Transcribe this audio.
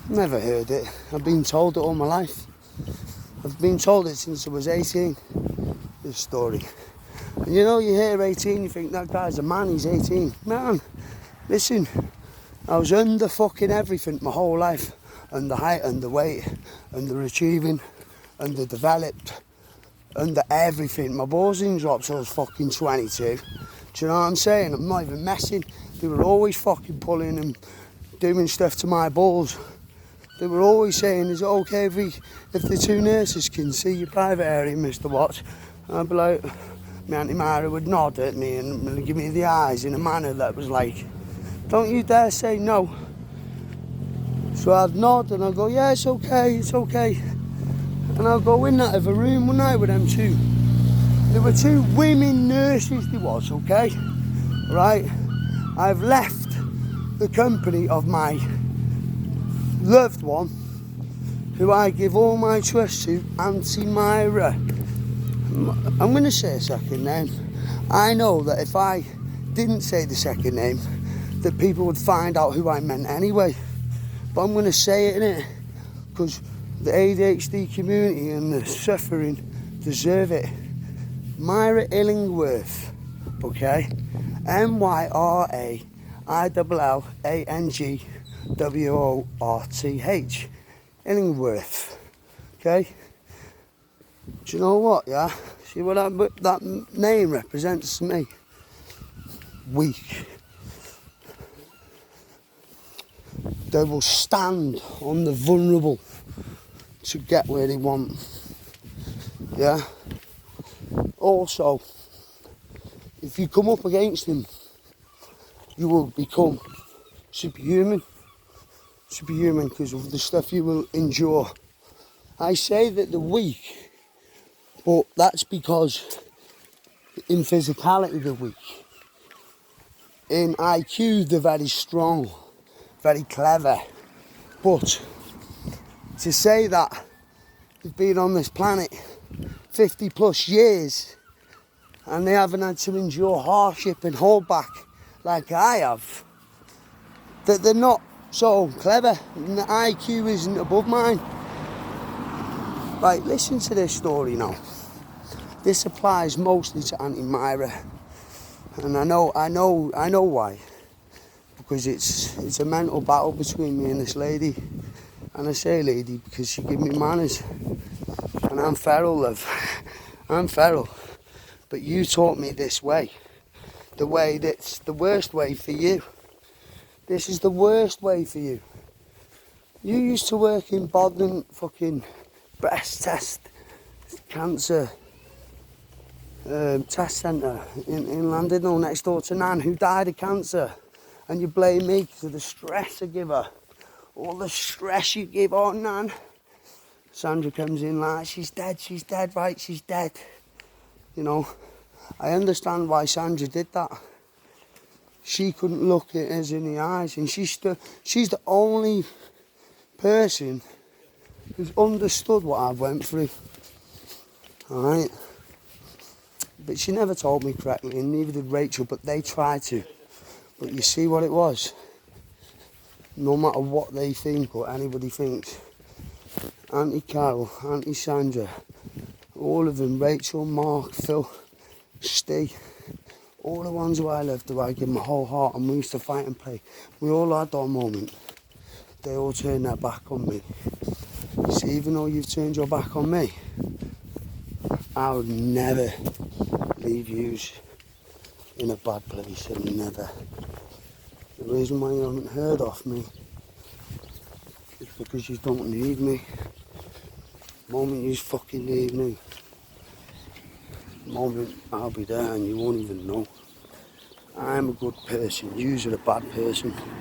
Never heard it. I've been told it all my life. I've been told it since I was 18, this story. And you know, you hear 18, you think, that guy's a man, he's 18. Man, listen, I was under fucking everything my whole life. Under height, under weight, under achieving, under developed, under everything. My balls didn't drop till I was fucking 22. Do you know what I'm saying? I'm not even messing. They were always fucking pulling and doing stuff to my balls. They were always saying, is it okay if the two nurses can see your private area, Mr. Watts? And I'd be like, my Aunty Myra would nod at me and give me the eyes in a manner that was like, don't you dare say no. So I'd nod and I'd go, yeah, it's okay, it's okay. And I'd go in that other room one night with them two. There were two women nurses, there was, okay? Right? I've left the company of my loved one, who I give all my trust to, Aunty Myra. I'm going to say a second name. I know that if I didn't say the second name, that people would find out who I meant anyway. But I'm going to say it, innit? Because the ADHD community and the suffering deserve it. Myra Illingworth, okay? MYRAILLANGWORTH, Illingworth, okay? Do you know what, yeah? See what that name represents to me? Weak. They will stand on the vulnerable to get where they want, yeah? Also, if you come up against them, you will become superhuman. Superhuman because of the stuff you will endure. I say that they're weak, but that's because in physicality they're weak. In IQ they're very strong, very clever. But to say that they've been on this planet 50 plus years and they haven't had to endure hardship and hold back like I have, that they're not so clever and the IQ isn't above mine. Right, listen to this story now. This applies mostly to Aunty Myra, and I know why. Because it's a mental battle between me and this lady. And I say lady because she gave me manners. And I'm feral, love. I'm feral. But you taught me this way. The way that's the worst way for you. This is the worst way for you. You used to work in Bodmin fucking breast test cancer test centre in Llandudno next door to Nan, who died of cancer. And you blame me because of the stress I give her. All the stress you give on Nan. Sandra comes in like, she's dead, right, she's dead. You know, I understand why Sandra did that. She couldn't look at us in the eyes, and she's the only person who's understood what I've went through. Alright? But she never told me correctly, and neither did Rachel, but they tried to. But you see what it was? No matter what they think or anybody thinks, Aunty Carol, Aunty Sandra, all of them, Rachel, Mark, Phil, Steve, all the ones who I loved, who I give my whole heart, and we used to fight and play. We all had our moment. They all turned their back on me. You see, even though you've turned your back on me, I would never leave yous in a bad place, and never. The reason why you haven't heard of me is because you don't need me. The moment you fucking need me, the moment I'll be there and you won't even know. I'm a good person, yous are a bad person.